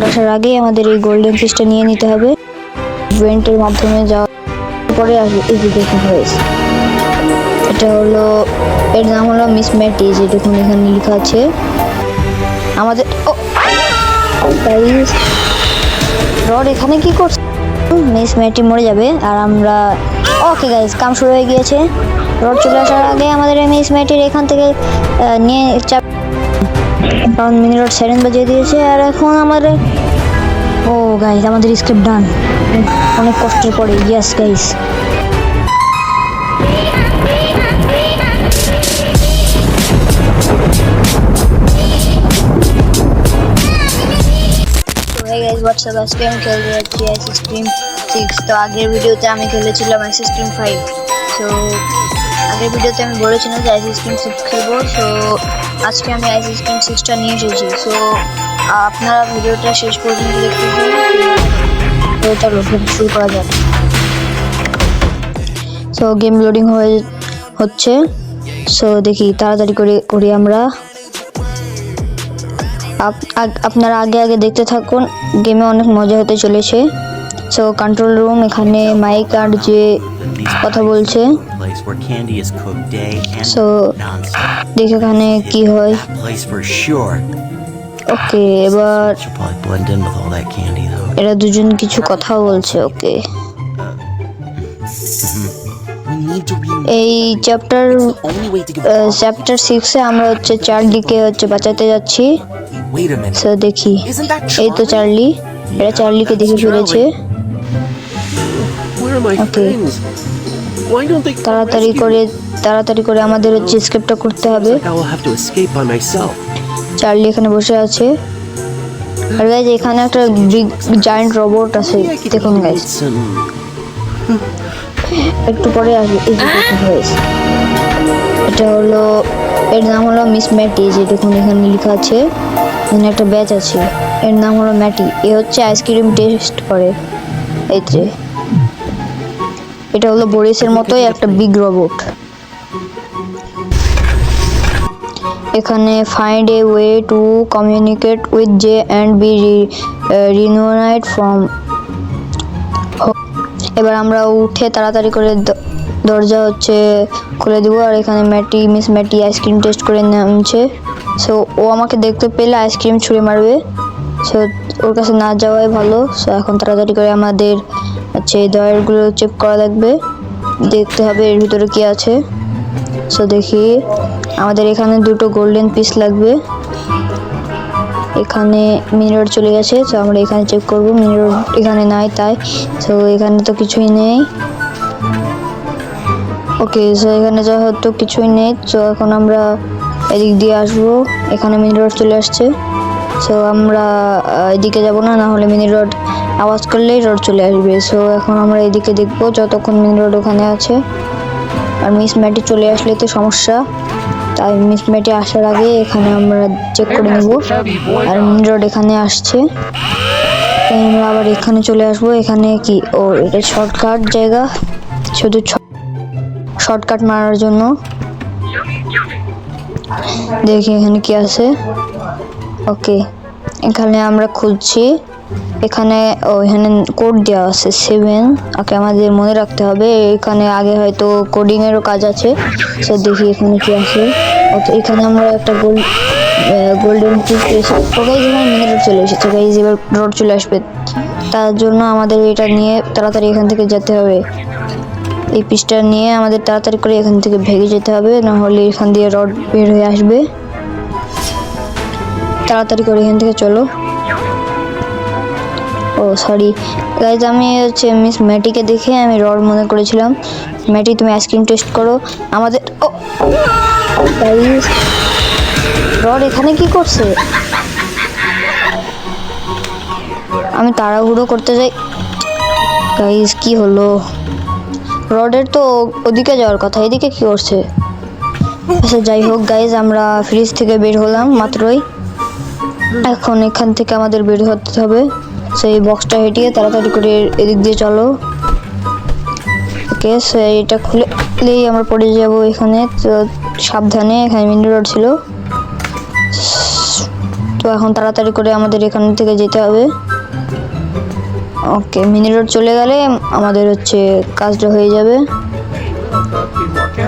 আসার আগেই আমাদের এই গোল্ডেন ফিশটা নিয়ে নিতে হবে। ইভেন্টের মাধ্যমে যাওয়ার পরে আসবে এই যে দেখুন গাইস, এটা হলো, এর নাম হলো মিস ম্যাটি, যে দেখুন এখানে লেখা আছে আমাদের। গাইস রড এখানে কি করছে? মিস ম্যাটি মরে যাবে আর আমরা, ওকে গাইস কাম শুরু হয়ে গিয়েছে। রড চলে আসার আগে আমাদের মিস ম্যাটির এখান থেকে নিয়ে কারণ মিনি রড সাইরেন বাজিয়ে দিয়েছে। আর এখন আমাদের, ও গাইস আমাদের স্কেপ ডান অনেক কষ্টের পরে। ইয়েস গাইস, হোয়াটসঅ্যাপ, আজকে আমি খেলতে যাচ্ছি অ্যাসেসিনস ক্রিড 6। তো আগের ভিডিওতে আমি খেলেছিলাম অ্যাসেসিনস ক্রিড 5। সো আগের ভিডিওতে আমি বলেছিলাম যে অ্যাসেসিনস ক্রিড 6 খেলবো। সো আজকে আমি অ্যাসেসিনস ক্রিড 6টা নিয়ে এসেছি। সো আপনারা ভিডিওটা শেষ পর্যন্ত দেখতে থাকুন। তো চলো শুরু করা যাক। সো গেম লোডিং হচ্ছে। সো দেখি তাড়াতাড়ি করে করি আমরা। আপনারা আগে দেখতে থাকুন, গেমে অনেক মজা হতে চলেছে। সো কন্ট্রোল রুম, এখানে মাইক আর যে কথা বলছে। সো দেখে এখানে কি হয়। ওকে, এবার এরা দুজন কিছু কথা বলছে। ওকে, এই চ্যাপ্টার 6-এ আমরা হচ্ছে চার্লিকে হচ্ছে বাঁচাতে যাচ্ছি। সো দেখি, এই তো চার্লি, এরা চার্লিকে দেখে ফেলেছে। ওকে, তাড়াতাড়ি করে আমাদের হচ্ছে এসকেপটা করতে হবে। চার্লি এখানে বসে আছে। আর গাইজ এখানে একটা বিগ জায়ান্ট রোবট আছে, দেখুন গাইজ, একটু পরে আসবে। এই যে দেখুন গাইজ, এটা হলো, এর নাম হলো মিস ম্যাটি, যে দেখুন এখানে লেখা আছে। এখানে একটা ব্যাচ আছে, এর নাম হলো ম্যাটি। এ হচ্ছে আইসক্রিম টেস্ট করে। এই যে এটা হলো বরিসের মতোই একটা বিগ রোবট। এখানে find a way to communicate with J and B reunited from. এবার আমরা উঠে তাড়াতাড়ি করে দরজা হচ্ছে খুলে দিব। আর এখানে মিস ম্যাটি আইসক্রিম টেস্ট করে নামছে। সো ও আমাকে দেখতে পেলে আইসক্রিম ছুঁড়ে মারবে। সো ওর কাছে না যাওয়াই ভালো। সো এখন তাড়াতাড়ি করে আমাদের হচ্ছে এই ডয়ারগুলো চেক করা লাগবে, দেখতে হবে এর ভিতরে কি আছে। সো দেখি, আমাদের এখানে 2টো গোল্ডেন পিস লাগবে। এখানে মিরর চলে গেছে। সো আমরা এখানে চেক করব, মিরর এখানে নাই তাই। সো এখানে তো কিছুই নেই। ওকে, সো এখানে যা হয়তো কিছুই নেই। সো এখন আমরা এদিক দিয়ে আসবো। এখানে মিরর চলে আসছে। সো আমরা এদিকে যাব না, হলে মিরর আওয়াজ করলেই রড চলে আসবে। সো এখন আমরা এদিকে দেখবো যতক্ষণ মিরর ওখানে আছে। আর মিস ম্যাটি চলে আসলে তো সমস্যা, তাই মিস ম্যাটি আসার আগে এখানে আমরা চেক করে নেব। আর মিরর এখানে আসছে, তাই আমরা আবার এখানে চলে আসবো। এখানে কি, ও এটা শর্টকাট জায়গা, শুধু শর্টকাট মারার জন্য। দেখি এখানে কি আছে। ওকে, এখানে আমরা খুঁজছি। এখানে এখানে কোড দেওয়া আছে 7। ওকে, আমাদের মনে রাখতে হবে। এখানে আগে হয়তো কোডিং এরও কাজ আছে। সো দেখি এখানে কি আছে। ওকে, এখানে আমরা একটা গোল্ডেন পিস পেয়েছি। ওকে, এখানে মিনিট চলে এসেছে। গাইজ এবার রড চলে আসবে, তার জন্য আমাদের এটা নিয়ে তাড়াতাড়ি এখান থেকে যেতে হবে। এই পিসটা নিয়ে আমাদের তাড়াতাড়ি করে এখান থেকে ভেঙে যেতে হবে, নাহলে এখান দিয়ে রড বের হয়ে আসবে। তাড়াতাড়ি করে এখান থেকে চলো। ও সরি গাইজ, আমি হচ্ছে মিস ম্যাটিকে দেখে আমি রড মনে করেছিলাম। ম্যাটি তুমি আইসক্রিম টেস্ট করো আমাদের। ও গাইজ, রড এখানে কি করছে? আমি তাড়াহুড়ো করতে যাই। গাইজ কি হলো? রডের তো ওদিকে যাওয়ার কথা, এদিকে কি করছে? আচ্ছা যাই হোক গাইজ, আমরা ফ্রিজ থেকে বের হলাম মাত্রই। এখন এখান থেকে আমাদের বের হতে হবে। সেই বক্সটা হেঁটিয়ে তাড়াতাড়ি করে এদিক দিয়ে চলো। ওকে, এটা খুলেই আমরা পড়ে যাব এখানে। তো সাবধানে, এখানে মিনি রড ছিল। তো এখন তাড়াতাড়ি করে আমাদের এখান থেকে যেতে হবে। ওকে, মিনি রোড চলে গেলে আমাদের হচ্ছে কাজটা হয়ে যাবে।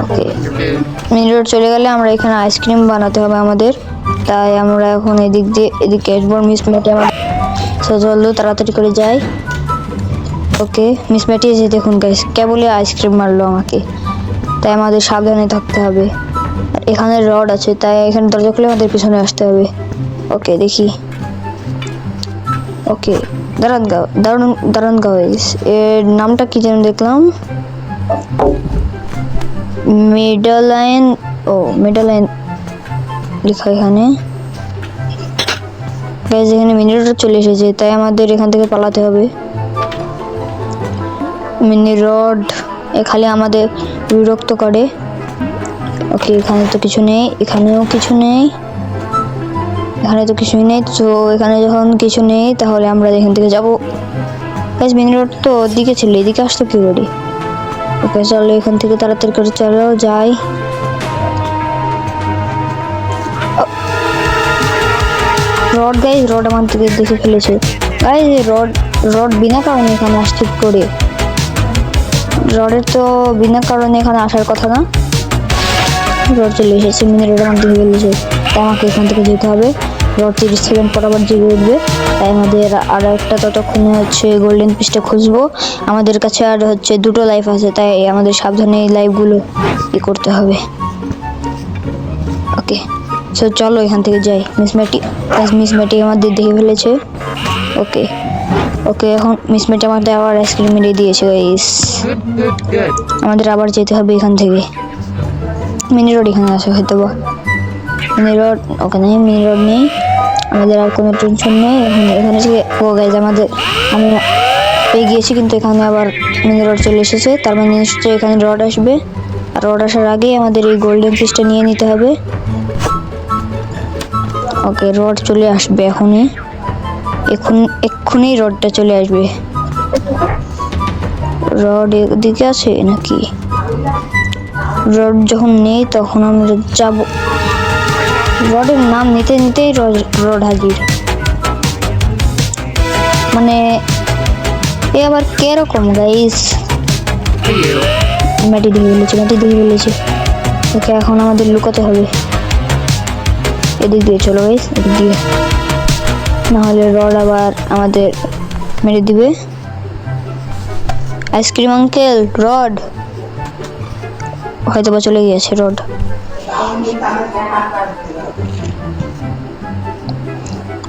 ওকে, মিনি রোড চলে গেলে আমরা এখানে আইসক্রিম বানাতে হবে আমাদের, তাই আমরা এখন এদিকে আসবো। মিস মেটে আমার চলো তাড়াতাড়ি করে যাই। ওকে, মিস মেটে এসে দেখুন গাইস কেবলই আইসক্রিম মারলো আমাকে, তাই আমাদের সাবধানে থাকতে হবে। আর এখানে রড আছে, তাই এখানে দরজা খুলে আমাদের পিছনে আসতে হবে। ওকে দেখি। ওকে, দারুণ গাইস, এর নামটা কি যেন দেখলাম, মেডালাইন। ও মেডালাইন লেখা এখানে গাইস। এখানে মিনি রোড চলে এসেছে, তাই আমাদের এখান থেকে পালাতে হবে। মিনি রড খালি আমাদের বিরক্ত করে। ওকে, এখানে তো কিছু নেই, এখানেও কিছু নেই, এখানে তো কিছুই নেই। তো এখানে যখন কিছু নেই তাহলে আমরা এখান থেকে যাবো। গাইস মিনি রোড তো ওদিকে ছিল, এদিকে আসতো কি করি? ওকে চলো এখান থেকে তাড়াতাড়ি করে চলো যাই। রড গাইস, রড আমার থেকে দেখে ফেলেছে গাইস। রড বিনা কারণে এখানে আসছে করে, রডের তো বিনা কারণে এখানে আসার কথা না। রড চলে এসেছে, মিনি রড আমার দেখে ফেলেছে, তাই আমাকে এখান থেকে যেতে হবে। রড 30 সেকেন্ড পর আবার জেগে উঠবে, তাই আমাদের আর একটা ততক্ষণে হচ্ছে গোল্ডেন পিসটা খুঁজবো। আমাদের কাছে আর হচ্ছে 2টো লাইফ আছে, তাই আমাদের সাবধানে এই লাইফগুলো করতে হবে। ওকে সো চলো এখান থেকে যাই। মিস মেটি আমাদের দেখে ফেলেছে। ওকে এখন মিস মেটি আমাদের আবার আইসক্রিম মেরে দিয়েছে গাইস। আমাদের আবার যেতে হবে এখান থেকে। মিনি রোড এখানে আছে হয়তো বা। মিনি রোড ওখানে মিনি রোড নেই, আমাদের আর কোনো টেনশন নেই। এখানে থেকে ও গাইজ আমি পেয়ে গিয়েছি, কিন্তু এখানে আবার মিনি রোড চলে এসেছে, তার মানে নিশ্চয়ই এখানে রড আসবে। আর রড আসার আগেই আমাদের এই গোল্ডেন পিসটা নিয়ে নিতে হবে। ওকে, রড চলে আসবে এক্ষুনি রডটা চলে আসবে। রড এদিকে আছে নাকি? রড যখন নেই তখন আমরা যাব। রডের নাম নিতে নিতেই রড হাজির। মানে এ আবার কিরকম গাইস? মাটি দিয়ে ফেলেছে। ওকে এখন আমাদের লুকাতে হবে। এদিক দিয়ে চলো গাইস, এদিক দিয়ে, নাহলে রড আবার আমাদের মেরে দিবে। আইসক্রিম আঙ্কেল, রড হয়তো বা চলে গিয়েছে। রড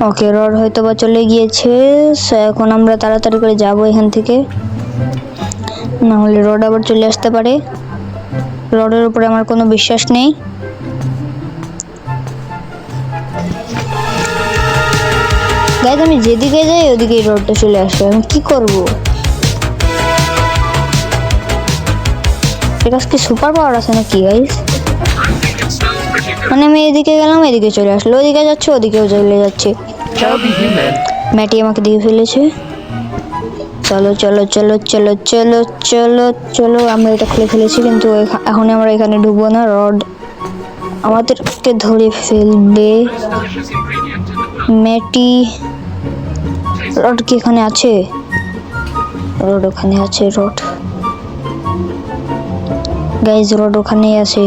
ওকে, রড হয়তো বা চলে গিয়েছে। এখন আমরা তাড়াতাড়ি করে যাব এখান থেকে, নাহলে রড আবার চলে আসতে পারে। রডের উপরে আমার কোনো বিশ্বাস নেই। গাইস আমি যেদিকে যাই ওদিকেই রডটা চলে আসে, আমি কি করব? এর কাছে কি সুপার পাওয়ার আছে নাকি গাইস? মানে আমি এদিকে গেলাম এদিকে চলে আসলো, ওদিকে যাচ্ছে ওদিকেও চলে যাচ্ছে। ম্যাটি আমাকে দেখে ফেলেছে। চলো আমরা এটা খুলে ফেলেছি, কিন্তু এখন আমরা এখানে ঢুকবো না। রড আমাদেরকে ধরে ফেলবে। ম্যাটি, রড কি এখানে আছে? রড ওখানে আছে। রড গাইজ, রড ওখানেই আছে।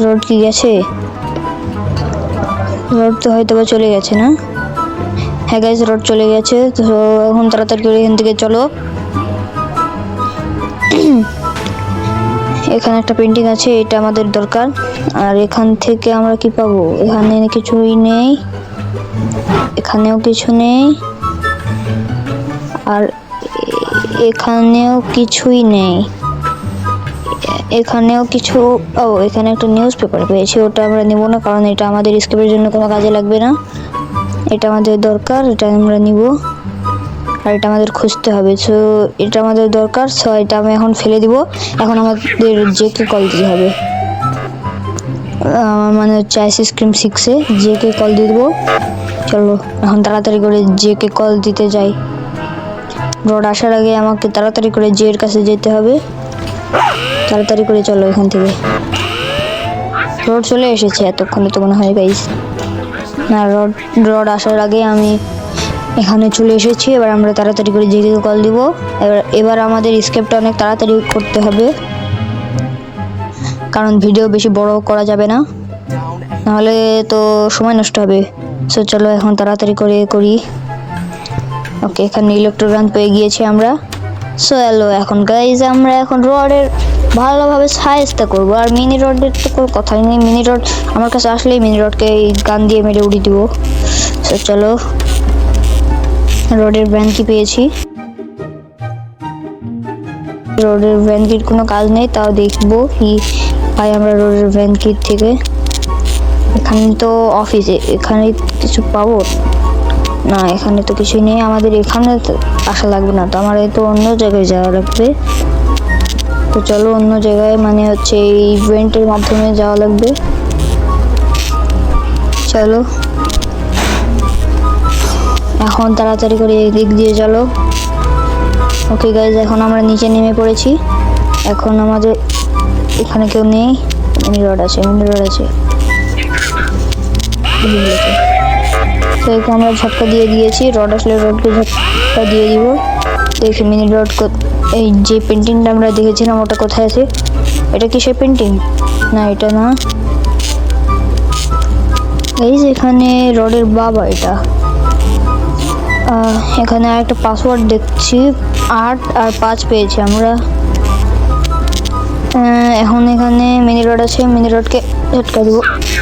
রড কি গেছে? রড তো হয়তো বা চলে গেছে না? হ্যাঁ গাইজ, রড চলে গেছে। তো এখন তাড়াতাড়ি করে এখান থেকে চলো। এখানে একটা পেন্টিং আছে, এটা আমাদের দরকার। আর এখান থেকে আমরা কি পাবো? এখানে কিছুই নেই, এখানেও কিছু নেই, আর এখানেও কিছুই নেই। এখানেও কিছু, ও এখানে একটা নিউজ পেপার পেয়েছি, ওটা আমরা নেব না, কারণ এটা আমাদের স্কেপের জন্য কোনো কাজে লাগবে না। এটা আমাদের দরকার, এটা আমরা নিব। আর এটা আমাদের খুঁজতে হবে, সো এটা আমাদের দরকার। সো এটা আমি এখন ফেলে দিব। এখন আমাদের জেকে কল দিতে হবে, মানে হচ্ছে আইসক্রিম 6-এ জেকে কল দিয়ে দেবো। চলো এখন তাড়াতাড়ি করে জেকে কল দিতে যাই। রড আসার আগে আমাকে তাড়াতাড়ি করে জের কাছে যেতে হবে। তাড়াতাড়ি করে চলো এখান থেকে। রড চলে এসেছে এতক্ষণে তো মনে হয় গাইস। না, রড আসার আগে আমি এখানে চলে এসেছি। এবার আমরা তাড়াতাড়ি করে জেগে কল দিব। এবার আমাদের স্কেপটা অনেক তাড়াতাড়ি করতে হবে, কারণ ভিডিও বেশি বড় করা যাবে না, নাহলে তো সময় নষ্ট হবে। সো চলো এখন তাড়াতাড়ি করে করি। ওকে, এখানে ইলেকট্রোগান পেয়ে গিয়েছি আমরা। সো হ্যালো, এখন গাইজ আমরা এখন রডের ভালোভাবে সাইজটা করবো। আর মিনি রডের তো কোনো কথাই নেই, মিনি রড আমার কাছে আসলেই মিনি রডকে গান দিয়ে মেরে উড়িয়ে দিব। সো চলো, রডের ভ্যান কি পেয়েছি। রডের ভ্যান কিট কোনো কাজ নেই, তাও দেখবো কি পাই আমরা রডের ভ্যান কিট থেকে। এখানে তো অফিসে, এখানে কিছু পাবো না, এখানে তো কিছুই নেই। আমাদের এখানে আসা লাগবে না তো, আমার তো অন্য জায়গায় যাওয়া লাগবে। তো চলো অন্য জায়গায়, মানে হচ্ছে এই ইভেন্টের মাধ্যমে যাওয়া লাগবে। চলো এখন তাড়াতাড়ি করে এদিক দিয়ে চলো। ওকে গাইজ, এখন আমরা নিচে নেমে পড়েছি। এখন আমাদের এখানে কেউ নেই। মিনি রড আছে, মিনি রড আছে। তো এখানে আমরা ঝটকা দিয়ে দিয়েছি। রড আসলে রডকে ঝটকা দিয়ে দিব। দেখি মিনি রড, এই যে পেন্টিংটা আমরা দেখেছিলাম ওটা কোথায় আছে। এটা কি সেই পেন্টিং? না, এটা না। এই যে এখানে রডের বাবা, এটা এখানে আরেকটা পাসওয়ার্ড দেখছি, 8 আর 5 পেয়েছি আমরা। এখন এখানে মিনি রড আছে, মিনি রডকে ঝটকা দিব,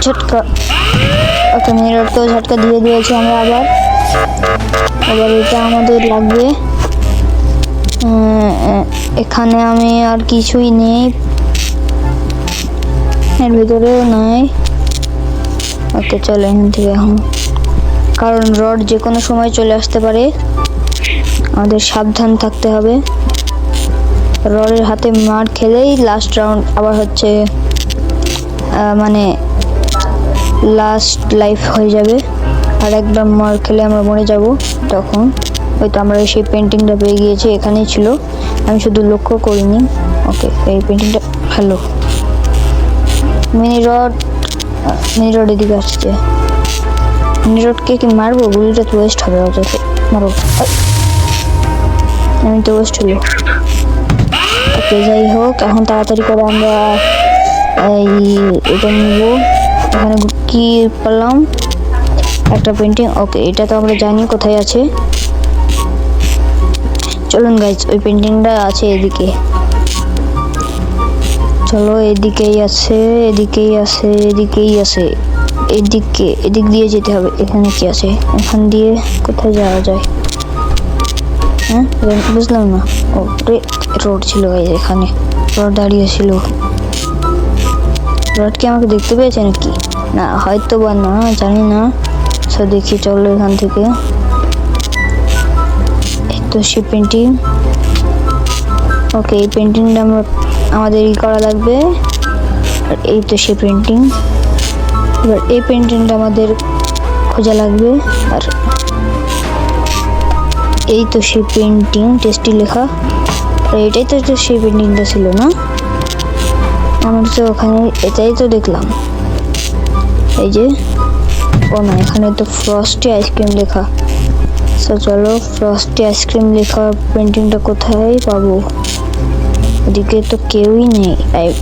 ঝটকা। ওকে, মিনি রডকেও ঝটকা দিয়ে দিয়েছি আমরা। আবার এটা আমাদের লাগবে। এখানে আমি আর কিছুই নেই, এর ভিতরেও নাই। ওকে চলো এখান থেকে এখন, কারণ রড যে কোনো সময় চলে আসতে পারে, আমাদের সাবধান থাকতে হবে। রডের হাতে মার খেলেই লাস্ট রাউন্ড আবার হচ্ছে, মানে লাস্ট লাইফ হয়ে যাবে। আর একবার মার খেলে আমরা মরে যাব তখন। হয়তো আমরা সেই পেন্টিংটা পেয়ে গিয়েছি, এখানেই ছিল, আমি শুধু লক্ষ্য করিনি। ওকে, এই পেন্টিংটা ভালো। মিনি রড এদিকে আসছে। মিনি রডকে কি মারবো? গুলিটা তো ওয়েস্ট হবে, অযথা মারো। আমি তো ওয়েস্ট হলো। ওকে, যাই হোক, এখন তাড়াতাড়ি করে আমরা এটা নিব। এখানে কি পেলাম? একটা পেন্টিং। ওকে, এটা তো আমরা জানি কোথায় আছে। চলুন গাইজ, ওই পেন্টিংটা আছে এদিকে। চলো, এদিকেই আছে, এদিকেই আছে, এদিকেই আছে। এদিক দিয়ে যেতে হবে। এখানে কি আছে? এখান দিয়ে কোথায় যাওয়া যায়? হ্যাঁ, বুঝলাম না। ও, রোড ছিল গাইজ, এখানে রোড দাঁড়িয়ে ছিল। রড কি আমাকে দেখতে পেয়েছে নাকি? না, হয়তো বা না, জানি না। সো দেখি, চলো এখান থেকে। এই তো সে পেন্টিং। ওকে, এই পেন্টিংটা আমাদের করা লাগবে। আর এই তো সে পেন্টিং। এবার এই পেন্টিংটা আমাদের খোঁজা লাগবে। আর এই তো সেই পেন্টিং, টেস্টি লেখা। আর এটাই তো সেই পেন্টিংটা ছিল না? আমরা তো ওখানে এটাই তো দেখলাম। এই যে, ও না, এখানে তো ফ্রস্টি আইসক্রিম লেখা। সো চলো, ফ্রস্টি আইসক্রিম লেখা পেন্টিংটা কোথায় পাবো? এদিকে তো কেউই নেই।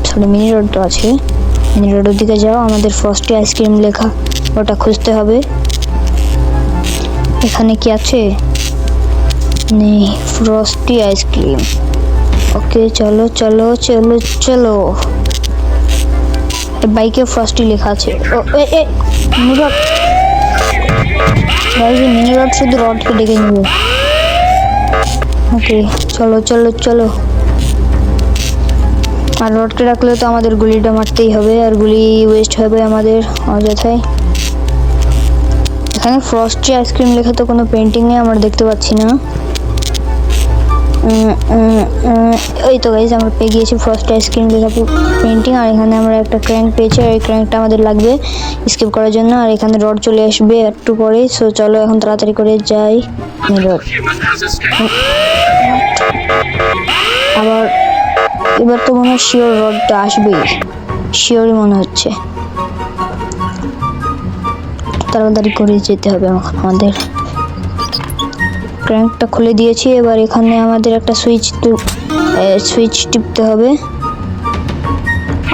সরি, মিনি রোড তো আছে। মিনি রোডের দিকে যাও, আমাদের ফ্রস্টি আইসক্রিম লেখা ওটা খুঁজতে হবে। এখানে কি আছে? নেই, ফ্রস্টি আইসক্রিম। ওকে, চলো চলো চলো চলো। বাইকে ফ্রস্টি লেখা আছে। ও মিনি রড, মিনি রড শুধু রডকে ডেকে নেবে। ওকে, চলো চলো চলো। আর রডকে রাখলে তো আমাদের গুলিটা মারতেই হবে, আর গুলি ওয়েস্ট হবে আমাদের অযথাই। এখানে ফ্রস্টি আইসক্রিম লেখা তো কোনো পেন্টিংয়ে আমরা দেখতে পাচ্ছি না। ওই তো গাইজ, আমরা পেয়ে গিয়েছি ফ্রস্টি আইসক্রিম লেখা পেন্টিং। আর এখানে আমরা একটা ক্র্যাঙ্ক পেয়েছি, আর এই ক্র্যাঙ্কটা আমাদের লাগবে স্কিপ করার জন্য। আর এখানে রড চলে আসবে একটু পরে। সো চলো এখন তাড়াতাড়ি করে যাই। রড আবার, এবার তো মনে হয় শিওর রডটা আসবেই, শিওরই মনে হচ্ছে। তাড়াতাড়ি করে যেতে হবে আমাদের। ক্র্যাঙ্কটা খুলে দিয়েছি, এবার এখানে আমাদের একটা সুইচ টিপতে হবে।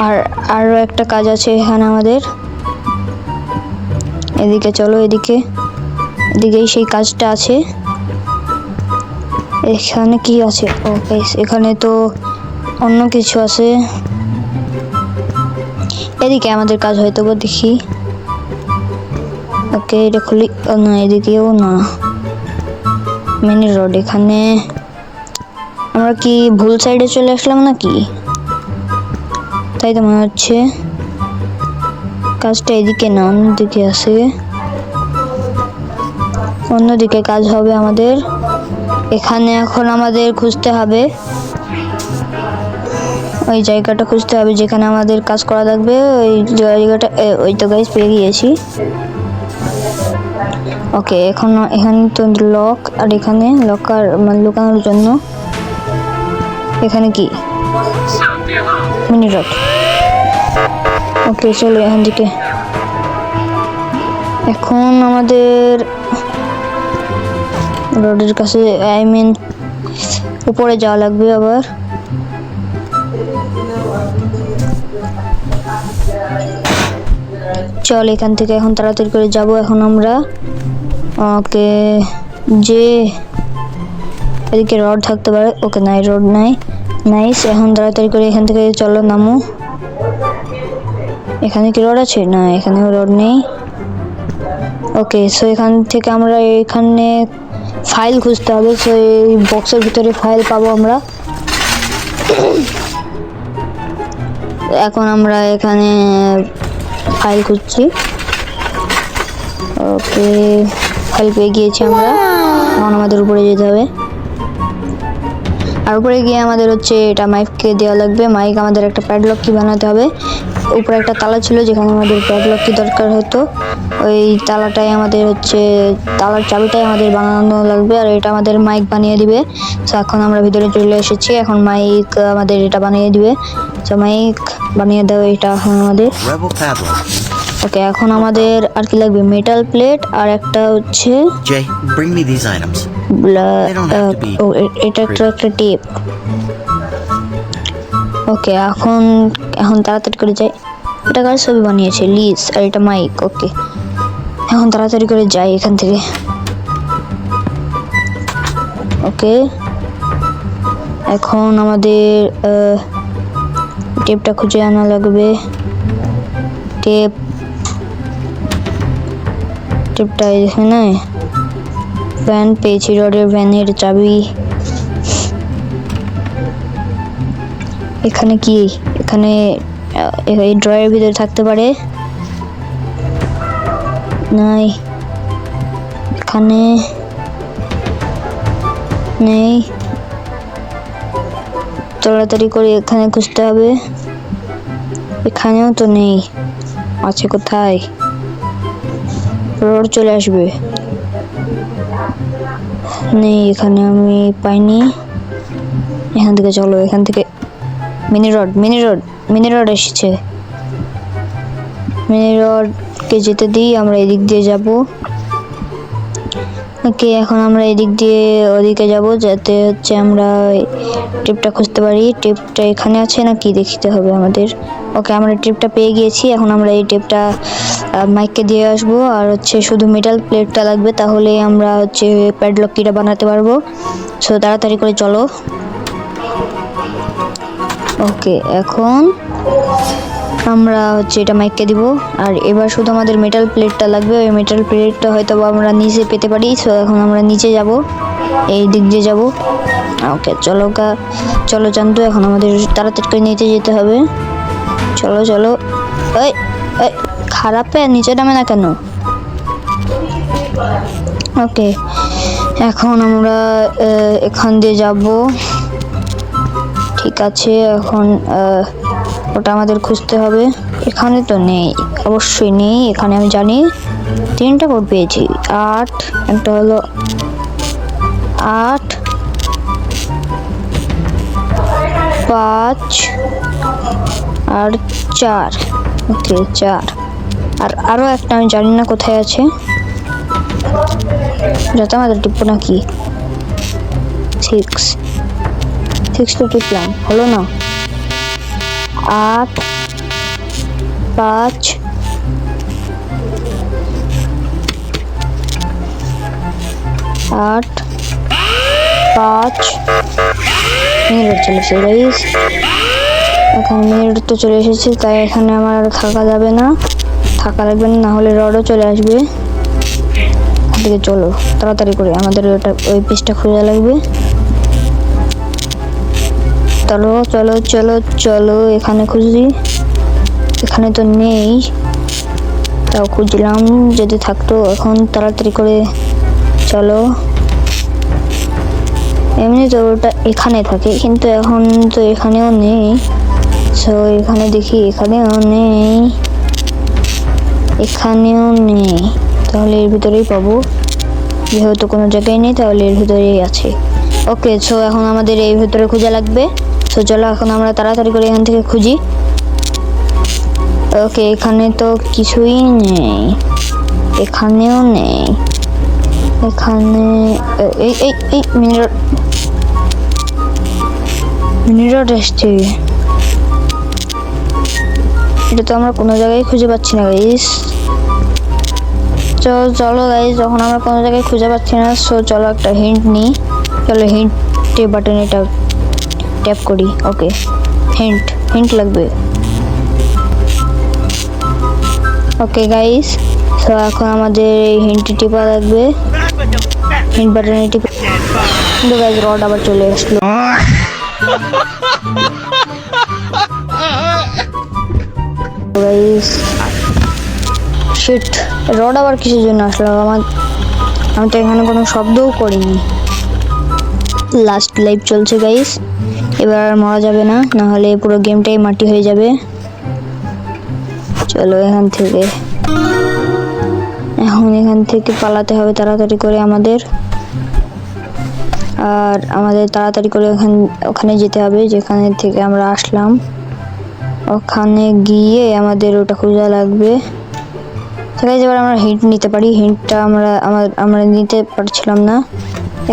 আর আরও একটা কাজ আছে এখানে আমাদের। এদিকে চলো, এদিকেই সেই কাজটা আছে। এখানে কি আছে? ওকে, এখানে তো অন্য কিছু আছে। এদিকে আমাদের কাজ হয়তো বা, দেখি। ওকে, এটা খুলি। না, এদিকেও না। মিনি রড, এখানে আমরা কি ভুল সাইডে চলে আসলাম নাকি? তাই তো মনে হচ্ছে। কাজটা এদিকে না, অন্যদিকে আছে। অন্যদিকে কাজ হবে আমাদের। এখানে এখন আমাদের খুঁজতে হবে, ওই জায়গাটা খুঁজতে হবে যেখানে আমাদের কাজ করা থাকবে। ওই জায়গাটা, ওই তো গাইস পেয়ে গিয়েছি। ওকে, এখানে তো লক, আর এখানে লকার মানে লুকানোর জন্য। এখানে কি? Mini rod. ওকে, চলো এখান থেকে। এখন আমাদের রডের কাছে, উপরে যাওয়া লাগবে আবার। চল এখান থেকে এখন তাড়াতাড়ি করে যাব এখন আমরা। ওকে, যে এদিকে রড থাকতে পারে। ওকে, নাই, রড নাই। নাইস, এখন তাড়াতাড়ি করে এখান থেকে চলো, নামো। এখানে কি রড আছে? না, এখানেও রড নেই। ওকে, সো এখান থেকে আমরা এখানে ফাইল খুঁজতে হবে। সো এই বক্সের ভিতরে ফাইল পাবো আমরা। এখন আমরা এখানে ফাইল খুঁজছি। ওকে, ফাইল পেয়ে গিয়েছি আমরা। এখন আমাদের উপরে যেতে হবে। আর উপরে গিয়ে আমাদের হচ্ছে এটা মাইককে দেওয়া লাগবে। মাইক আমাদের একটা প্যাডলক কি বানাতে হবে। উপরে একটা তালা ছিল যেখানে আমাদের প্যাডলক কি দরকার হতো। ওই তালাটাই আমাদের হচ্ছে, তালার চাবিটাই আমাদের বানানো লাগবে। আর এটা আমাদের মাইক বানিয়ে দিবে। তো এখন আমরা ভিতরে চলে এসেছি। এখন মাইক আমাদের এটা বানিয়ে দিবে। তো মাইক বানিয়ে দেবে এটা এখন আমাদের। ওকে, এখন আমাদের আর কি লাগবে? মেটাল প্লেট আর একটা হচ্ছে এটা একটা টেপ। ওকে, এখন তাড়াতাড়ি করে যাই। এটা কার ছবি বানিয়েছে? লিজ। আর এটা মাইক। ওকে, এখন তাড়াতাড়ি করে যাই এখান থেকে। ওকে, এখন আমাদের টেপটা খুঁজে আনা লাগবে। টেপটা এখানে ভ্যান পেয়েছি, রডের ভ্যানের চাবি। এখানে কি? এখানে এই ড্রয়ের ভিতরে থাকতে পারে। নাই, এখানে নেই। তাড়াতাড়ি করে এখানে খুঁজতে হবে। এখানেও তো নেই। আছে কোথায়? রড চলে আসবে। নেই, এখানে আমি পাইনি। এখান থেকে চলো, এখান থেকে মিনি রড এসেছে। মিনি রডকে যেতে দিই, আমরা এদিক দিয়ে যাব। ওকে, এখন আমরা এদিক দিয়ে ওদিকে যাব যাতে হচ্ছে আমরা টিপটা খুঁজতে পারি। টিপটা এখানে আছে নাকি দেখতে হবে আমাদের। ওকে, আমরা টিপটা পেয়ে গিয়েছি। এখন আমরা এই টিপটা মাইককে দিয়ে আসবো। আর হচ্ছে শুধু মেটাল প্লেটটা লাগবে, তাহলে আমরা হচ্ছে প্যাডলক কিটা বানাতে পারবো। সো তাড়াতাড়ি করে চলো। ওকে, এখন আমরা হচ্ছে এটা মাইককে দিব। আর এবার শুধু আমাদের মেটাল প্লেটটা লাগবে। ওই মেটাল প্লেটটা হয়তো আমরা নিচে পেতে পারি। সো এখন আমরা নিচে যাব, এই দিক দিয়ে যাব। ওকে, চলো চান্দু, এখন আমাদের তাড়াতাড়ি করে নিচে যেতে হবে। চলো। এই খারাপ, নিচে নামে না কেন? ওকে, এখন আমরা এখান দিয়ে যাব। ঠিক আছে, এখন ওটা আমাদের খুঁজতে হবে। এখানে তো নেই, অবশ্যই নেই। এখানে আমি জানি 3টা কোড পেয়েছি। 8, একটা হলো 8, 5 আর 4। ওকে, 4 আর আরো একটা আমি জানি না কোথায় আছে, যত আমাদের টিপবো নাকি। 6 তো টিপলাম, হলো না। 8 5 8 5 মিনিট চলে এসেছে গাইস। এখানে মিনিট তো চলে এসেছে, তাই এখানে আমার আর থাকা যাবে না, থাকা লাগবে না, হলে রডও চলে আসবে। দিকে চলো তাড়াতাড়ি করে, আমাদের ওই পিসটা খোঁজা লাগবে। চলো চলো চলো চলো, এখানে খুঁজি, এখানে তো নেই, তাও খুঁজলাম, যদি থাকতো এখন। তাড়াতাড়ি করে চলো। এমনি তো ওটা এখানে থাকে, কিন্তু এখন তো এখানেও নেই। সো এখানে দেখি, এখানেও নেই, এখানেও নেই, তাহলে এর ভিতরেই পাবো। যেহেতু কোনো জায়গায় নেই, তাহলে এর ভিতরেই আছে। ওকে, সো এখন আমাদের এই ভিতরে খোঁজা লাগবে। সো চলো এখন আমরা তাড়াতাড়ি করে এখান থেকে খুঁজি। ওকে, এখানে তো কিছুই নেই, এখানেও নেই, এখানে এই এই এই মিনিরড এসছে। এটা তো আমরা কোনো জায়গায় খুঁজে পাচ্ছি না গাইস। চলো গাইস, যখন আমরা কোনো জায়গায় খুঁজে পাচ্ছি না, সো চলো একটা হিন্ট নিই। চলো হিন্টে বাটন এটা ট্যাপ করি। ওকে, হিন্ট লাগবে। ওকে গাইস, সো এখন আমাদের এই হিন্টটি টিপা লাগবে, হিন্ট বাটনে টিপে। কিন্তু গাইস রড আবার চলে আসলো। গাইস শিট, রড আবার কিসের জন্য আসলো? আমি তো এখানে কোনো শব্দও করিনি। লাস্ট লাইভ চলছে গাইস, এবার আর মরা যাবে না, নাহলে পুরো গেমটাই মাটি হয়ে যাবে। চলো এখান থেকে পালাতে হবে তাড়াতাড়ি করে আমাদের। আর আমাদের তাড়াতাড়ি করে ওখানে যেতে হবে যেখানে থেকে আমরা আসলাম। ওখানে গিয়ে আমাদের ওটা খোঁজা লাগবে। এবার আমরা হিন্ট নিতে পারি। হিন্টটা আমরা নিতে পারছিলাম না,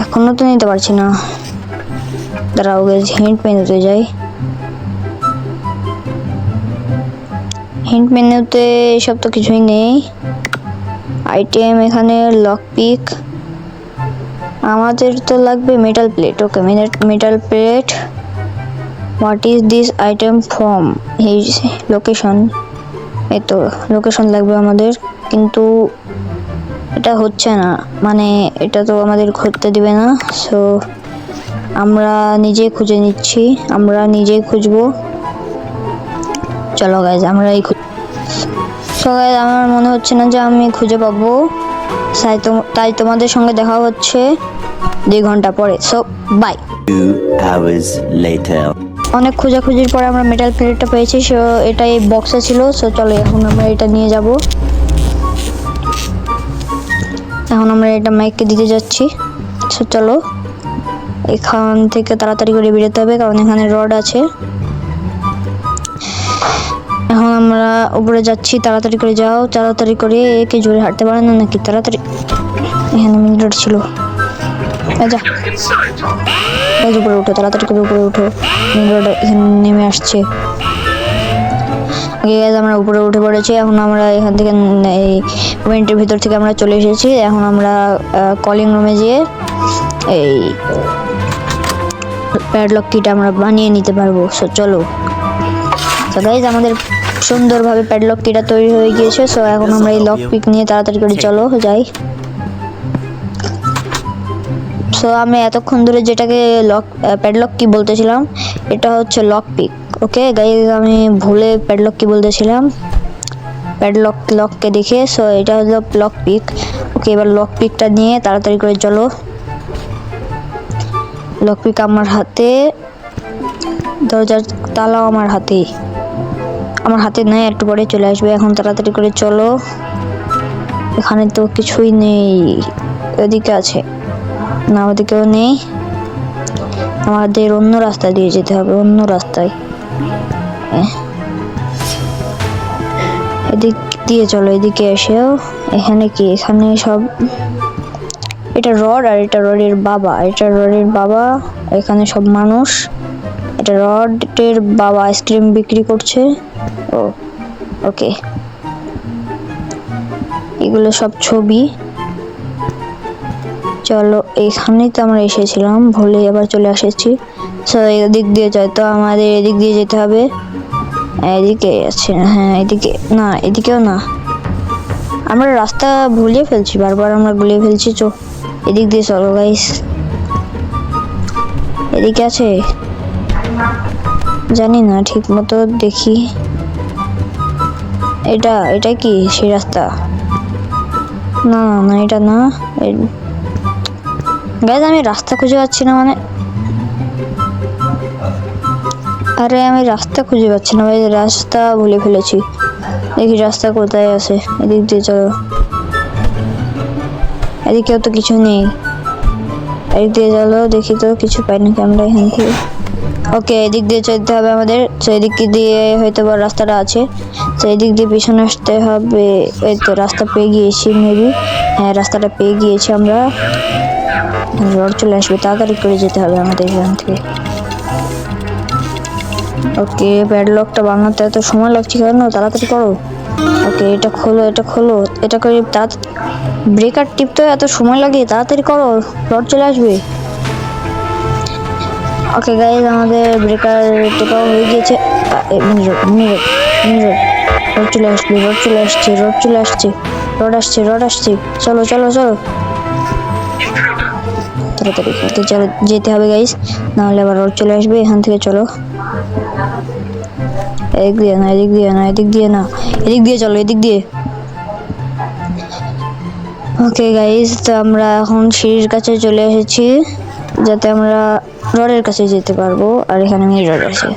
এখনো তো নিতে পারছি না। দাঁড়াও গাইস, হিন্ট মেনুতে যাই। হিন্ট মেনুতে এসব তো কিছুই নেই। আইটেম এখানে লক পিক, আমাদের তো লাগবে metal plate. Okay, metal plate. What is this item from? এই লোকেশন, এই তো লোকেশন লাগবে আমাদের, কিন্তু এটা হচ্ছে না, মানে এটা তো আমাদের খুঁজতে দিবে না। সো আমরা নিজেই খুঁজে নিচ্ছি, আমরা নিজেই খুঁজবো। চলো গাইজ, আমরা এই গাইজ আমার মনে হচ্ছে না যে আমি খুঁজে পাবো, তাই তোমাদের সঙ্গে দেখা হচ্ছে 2 ঘন্টা পরে। So bye. 2 hours later. অনেক খোঁজাখুঁজির পরে আমরা মেটাল প্লেটটা পেয়েছি। সো এটা এই বক্সে ছিল। সো চলো এখন আমরা এটা নিয়ে যাব। এখন আমরা এটা মাইককে দিতে যাচ্ছি। সো চলো এখান থেকে তাড়াতাড়ি করে বেরোতে হবে, কারণ এখানে রড আছে। এখন আমরা উপরে যাচ্ছি, তাড়াতাড়ি করে যাও, তাড়াতাড়ি করে। একে জোরে হাঁটতে পারে না নাকি? তাড়াতাড়ি, এখানে মিনিট ছিল। আচ্ছা উপরে উঠো, তাড়াতাড়ি করে উপরে উঠো, মিনিট এখানে নেমে আসছে। ওকে গাইজ, আমরা উপরে উঠে পড়েছি। এখন আমরা এখান থেকে এই ইভেন্টের ভিতর থেকে আমরা চলে এসেছি। এখন আমরা কলিং রুমে যেয়ে এই প্যাডলক কিটা আমরা বানিয়ে নিতে পারবো। সো চলো। সো গাইজ, আমাদের সুন্দরভাবে প্যাডলক কিটা তৈরি হয়ে গিয়েছে। সো এখন আমরা এই লক পিক নিয়ে তাড়াতাড়ি করে চলো যাই। সো আমি এতক্ষণ ধরে যেটাকে প্যাডলক কি বলতেছিলাম, এটা হচ্ছে লক পিক। ওকে গাইজ, আমি ভুলে প্যাডলক কি বলতেছিলাম, লককে দেখে। সো এটা হলো লক পিক। ওকে, এবার লক পিকটা নিয়ে তাড়াতাড়ি করে চলো। লক পিক আমার হাতে, দরজার তালাও আমার হাতে নেই, একটু পরে চলে আসবে। এখন তাড়াতাড়ি করে চলো। এখানে তো কিছুই নেই, ওদিকে আছে না? ওদিকেও নেই, আমাদের অন্য রাস্তা দিয়ে যেতে হবে, অন্য রাস্তায়। এদিক দিয়ে চলো এদিকে এসেও। এখানে কি, এখানে সব, এটা রড আর এটা রডের বাবা, এটা রডের বাবা, এখানে সব মানুষ। এটা রডের বাবা আইসক্রিম বিক্রি করছে। ও ওকে, এগুলো সব ছবি। চলো, এখানেই তো আমরা এসেছিলাম, ভুলে আবার চলে এসেছি। সো এদিক দিয়ে যাই, তো আমাদের এদিক দিয়ে যেতে হবে। এদিকে আছে, হ্যাঁ এদিকে না, এদিকেও না, আমরা রাস্তা ভুলিয়ে ফেলছি, বারবার আমরা গুলিয়ে ফেলছি। চো এদিক দিয়ে চলো গাইস। এদিকে আছে, জানি না ঠিক মতো, দেখি। এটা কি সেই রাস্তা? না না, এটা না গাইস, আমি রাস্তা খুঁজে পাচ্ছি না, মানে আরে আমি রাস্তা খুঁজে পাচ্ছি না ভাই, রাস্তা ভুলে ফেলেছি। দেখি রাস্তা কোথায় আছে, এদিক দিয়ে চলো। এদিকেও তো কিছু নেই, এদিক দিয়ে চলো, দেখি তো কিছু পাই নাকি আমরা এখান থেকে। ওকে, এদিক দিয়ে চলতে হবে আমাদের। তো এদিক দিয়ে হয়তো বা রাস্তাটা আছে, তো এদিক দিয়ে পিছনে আসতে হবে। এই তো রাস্তা পেয়ে গিয়েছি মেবি, হ্যাঁ রাস্তাটা পেয়ে গিয়েছি আমরা। রড চলে আসবে, তাড়াতাড়ি করে যেতে হবে আমাদের এখান থেকে। ওকে, প্যাডলকটা বানাতে এত সময় লাগছে কেন? তাড়াতাড়ি করো। ওকে, এটা খোলো, এটা খোলো, এটা করে ব্রেকার টিপতে এত সময় লাগে, তাড়াতাড়ি করো, রড চলে আসবে। ওকে গাইজ, আমাদের ব্রেকার টেপাও হয়ে গিয়েছে। রড চলে আসবে, রড চলে আসছে, রড চলে আসছে, রড আসছে, রড আসছে। চলো চলো চলো, তাড়াতাড়ি করতে চলো, যেতে হবে গাইজ, নাহলে আবার রড চলে আসবে এখান থেকে। চলো, এদিক দিয়ে না, এদিক দিয়ে না, এদিক দিয়ে না, এদিক দিয়ে চলো, এদিক দিয়ে। ওকে গাইজ, তো আমরা এখন সিঁড়ির কাছে চলে এসেছি, যাতে আমরা রডের কাছে যেতে পারবো। আর এখানে মিরর আছে,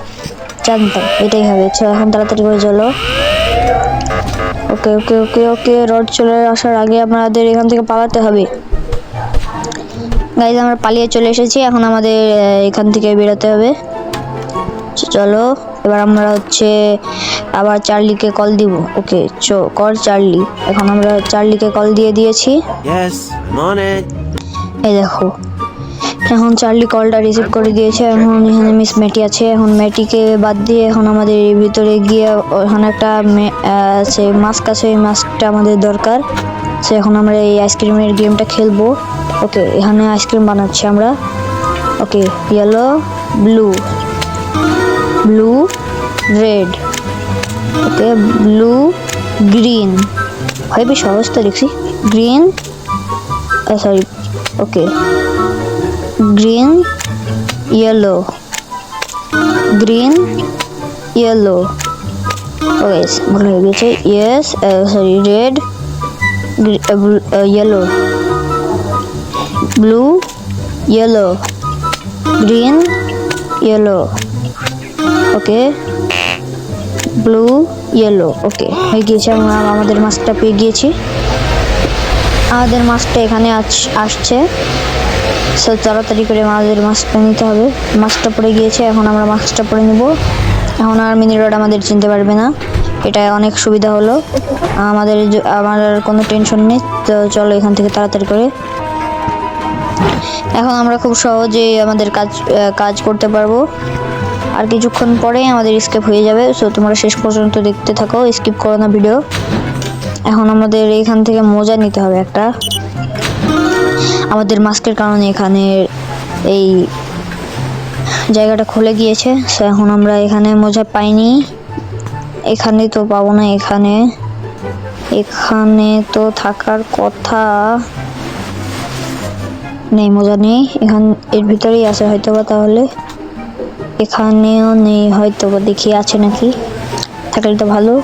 জানতাম এটাই হবে। এখন তাড়াতাড়ি করে চলো। ওকে ওকে ওকে ওকে, রড চলে আসার আগে আমাদের এখান থেকে পালাতে হবে। গাইজ, আমরা পালিয়ে চলে এসেছি, এখন আমাদের এখান থেকে বেরোতে হবে। চলো, এবার আমরা হচ্ছে আবার চার্লিকে কল দিব। ওকে কল চার্লি। এখন আমরা চার্লিকে কল দিয়ে দিয়েছি। Yes, I'm on it. এই দেখো, এখন চার্লি কলটা রিসিভ করে দিয়েছে। এখন এখানে মিস মেটি আছে, এখন মেটিকে বাদ দিয়ে এখন আমাদের ভিতরে গিয়ে ওখানে একটা সে মাস্ক আছে, ওই মাস্কটা আমাদের দরকার। সে এখন আমরা এই আইসক্রিমের গেমটা খেলবো। ওকে, এখানে আইসক্রিম বানাচ্ছি আমরা। Okay, yellow, blue, blue, red, okay, blue, green, হয় বেশ সহজ তো লিখছি, green, sorry, okay, green, yellow, green, yellow, okay ভালো হয়ে গেছে। Yes, sorry, red, yellow, blue, yellow, green, yellow, okay, blue, yellow. Okay, হয়ে গিয়েছে, আমরা আমাদের মাস্কটা পেয়ে গিয়েছি। আমাদের মাস্কটা এখানে আসছে, সো তাড়াতাড়ি করে আমাদের মাস্কটা নিতে হবে। মাস্কটা পরে গিয়েছে, এখন আমরা মাস্কটা পরে নেব। এখন আর মিনি রড আমাদের চিনতে পারবে না, এটা অনেক সুবিধা হলো আমাদের, আমার আর কোনো টেনশন নেই। তো চলো এখান থেকে তাড়াতাড়ি করে, এখন আমরা খুব সহজেই আমাদের কাজ করতে পারবো। আর কিছুক্ষণ পরেই আমাদের স্কিপ হয়ে যাবে, সো তোমরা শেষ পর্যন্ত দেখতে থাকো, স্কিপ করো না ভিডিও। এখন আমাদের এখান থেকে মোজা নিতে হবে একটা, আমাদের মাস্কের কারণে এখানে এই জায়গাটা খুলে গিয়েছে। সো এখন আমরা এখানে মোজা পাইনি, এখানে তো পাবো না, এখানে তো থাকার কথা নেই, মোজা নেই। এর ভিতরেই আছে হয়তো বা, তাহলে এখানেও নেই হয়তো বা, দেখি আছে নাকি, থাকলে তো ভালো।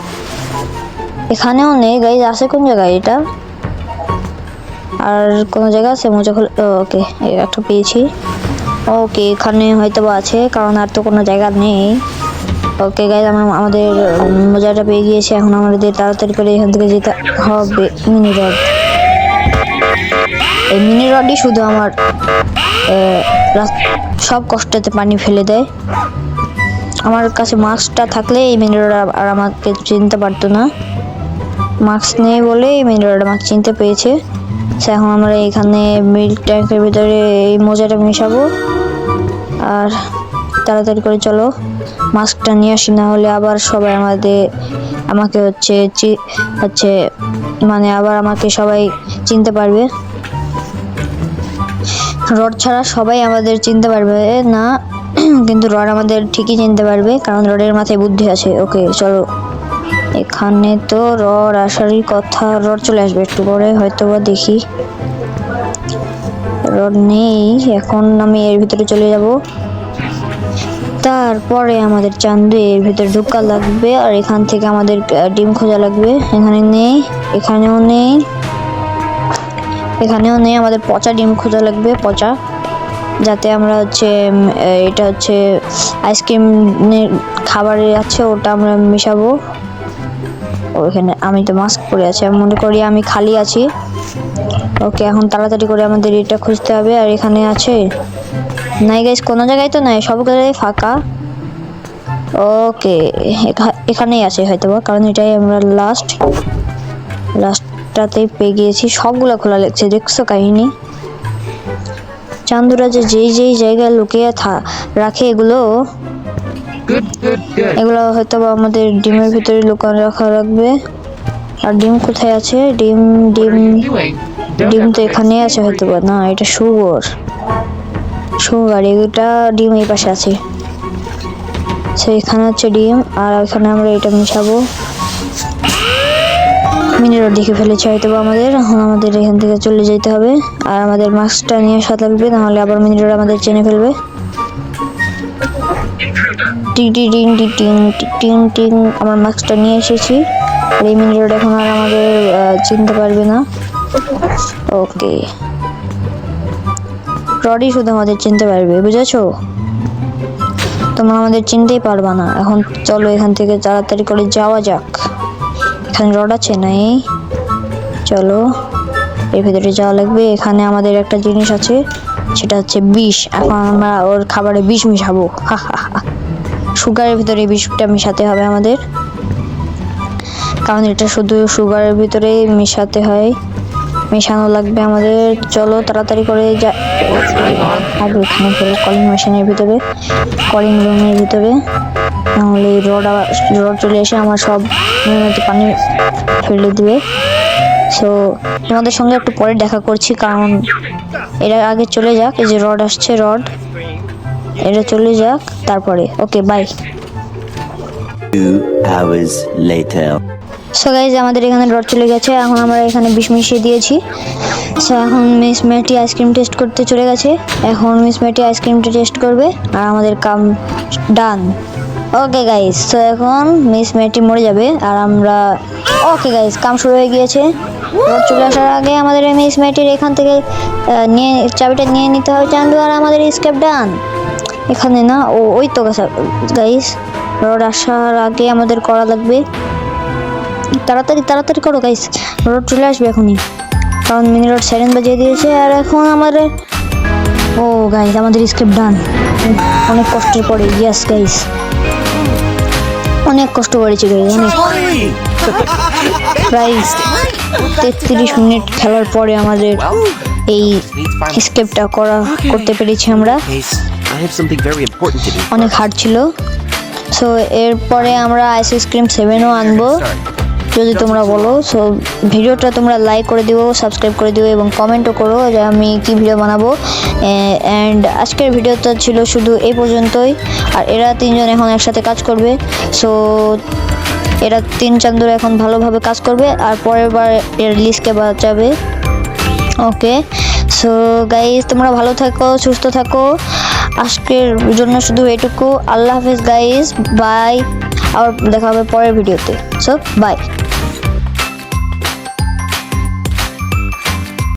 এখানেও নেই গাইজ, আছে কোন জায়গায় এটা? আর কোন জায়গা আছে মোজা খুলে? ওকে, একটা পেয়েছি। ওকে, এখানে হয়তো বা আছে, কারণ আর তো কোনো জায়গা নেই। ওকে গাইজ, আমরা আমাদের মোজাটা পেয়ে গিয়েছি। এখন আমাদের তাড়াতাড়ি করে এখান থেকে যেতে হবে। মিনি রড, এই মিনি রডই শুধু আমার সব কষ্টতে পানি ফেলে দেয়। আমার কাছে মাস্কটা থাকলে এই মিনি রড আর আমাকে চিনতে পারতো না। মাস্ক নেই বলে মিনি রড আমাকে চিনতে পেয়েছে। সো এখন আমরা এখানে মিল্ক ট্যাঙ্কের ভিতরে এই মোজাটা মেশাবো। আর তাড়াতাড়ি করে চলো মাস্কটা নিয়ে আসি, না হলে আবার সবাই আমাকে মানে আবার আমাকে সবাই চিনতে পারবে। রড ছাড়া সবাই আমাদের চিনতে পারবে না, কিন্তু রড আমাদের ঠিকই চিনতে পারবে, কারণ রডের মাথায় বুদ্ধি আছে। ওকে চলো, এখানে তো রড আসারই কথা। রড চলে আসবে একটু পরে হয়তো বা, দেখি। রড নেই, এখন আমি এর ভিতরে চলে যাব। তারপরে আমাদের চান্দু এর ভিতরে ঢোকা লাগবে, আর এখান থেকে আমাদের ডিম খোঁজা লাগবে। এখানে নেই, এখানেও নেই, এখানেও নেই। আমাদের পচা ডিম খোঁজা লাগবে, পচা, যাতে আমরা এটা আইসক্রিম খাবারে আছে, ওটা আমরা মেশাবো। ওইখানে আমি তো মাস্ক পরে আছি, আমি মনে করি আমি খালি আছি। ওকে, এখন তাড়াতাড়ি করে আমাদের এটা খুঁজতে হবে। আর এখানে আছে নাই গাইস, কোনো জায়গায় তো নাই, সব জায়গায় ফাঁকা। ওকে, এখানেই আছে হয়তোবা, কারণ এটাই আমরা লাস্টটাতেই পেয়ে গিয়েছি। সবগুলো খোলা লাগছে, দেখছো কাহিনী। চান্দুরা যেই জায়গায় লুকিয়ে রাখে এগুলো হয়তো বা আমাদের ডিমের ভিতরে লুকানো রাখা রাখবে। আর ডিম কোথায় আছে? ডিম তো এখানে আছে হয়তো বা। না, এটা সুগার, এটা ডিম এই পাশে আছে। এখানে হচ্ছে ডিম, আর এখানে আমরা এটা মিশাবো। মিনি রড দেখে ফেলেছে হয়তো বা আমাদের। এখন আমাদের এখান থেকে চলে যেতে হবে, আর আমাদের মাস্কটা নিয়ে আসা লাগবে, নাহলে আবার মিনি রড আমাদের চিনে ফেলবে। টিং আমার মাস্কটা নিয়ে এসেছি, আর এই মিনি রড এখন আর আমাদের চিনতে পারবে না। ওকে, রডই শুধু আমাদের চিনতে পারবে, বুঝেছো? তোমরা আমাদের চিনতেই পারবা না। এখন চলো এখান থেকে তাড়াতাড়ি করে যাওয়া যাক। এখানে রড আছে নাই, চলো এর ভিতরে যাওয়া লাগবে। এখানে আমাদের একটা জিনিস আছে, সেটা হচ্ছে বিষ। এখন আমরা ওর খাবারে বিষ মিশাবো। সুগারের ভিতরে বিষটা মিশাতে হবে আমাদের, কারণ এটা শুধু সুগারের ভিতরে মেশানো লাগবে আমাদের। চলো তাড়াতাড়ি করে আগে এখানে কলিং মেশিনের ভিতরে, কলিং রুমের ভিতরে, নাহলে রড চলে এসে আমার সব পানি ফেলে দিবে। সো তোমাদের সঙ্গে একটু পরে দেখা করছি, কারণ এরা আগে চলে যাক। এই যে রড আসছে, এটা চলে যাক, তারপরে। Okay, bye. 2 hours later. So guys, আমাদের এখানে রড চলে গেছে। এখন আমরা এখানে বিষ মিশিয়ে দিয়েছি। সো এখন মিস মেটি আইসক্রিম টেস্ট করতে চলে গেছে। এখন মিস মেটি আইসক্রিমটা টেস্ট করবে, আর আমাদের কাম ডান। ওকে গাইজ, তো এখন মিস মেটি মরে যাবে, আর আমরা ওকে গাইজ, কাম শুরু হয়ে গিয়েছে। রড চলে আসার আগে আমাদের মিস মেটির এখান থেকে চাবিটা নিয়ে নিতে হবে চান্দু, আর আমাদের স্কেপ ডান। এখানে না, ওই তো গাইজ, রড আসার আগে আমাদের করা লাগবে। তাড়াতাড়ি করো গাইস, রড চলে আসবে এখনই, কারণ মিনি রড সাইরেন বাজিয়ে দিয়েছে। আর এখন গাইস, আমাদের স্কেপ ডান। অনেক কষ্টের পরে, ইয়েস গাইস, অনেক কষ্ট করেছি গাইস, প্রায় 33 মিনিট খেলার পরে আমাদের এই স্কেপটা করতে পেরেছি আমরা। অনেক হার্ড ছিল। সো এরপরে আমরা আইসক্রিম 7ও আনবো, যদি তোমরা বলো। সো ভিডিওটা তোমরা লাইক করে দিও, সাবস্ক্রাইব করে দিও, এবং কমেন্টও করো যে আমি কি ভিডিও বানাবো। অ্যান্ড আজকের ভিডিওটা ছিল শুধু এই পর্যন্তই। আর এরা 3 জন এখন একসাথে কাজ করবে। সো এরা 3 চান্দুরা এখন ভালোভাবে কাজ করবে, আর পরের বার এর লিস্টকে বাঁচাবে। ওকে, সো গাইস, তোমরা ভালো থাকো, সুস্থ থাকো। আজকের জন্য শুধু এটুকু। আল্লাহ হাফেজ গাইস, বাই। আবার দেখা হবে পরের ভিডিওতে। So by.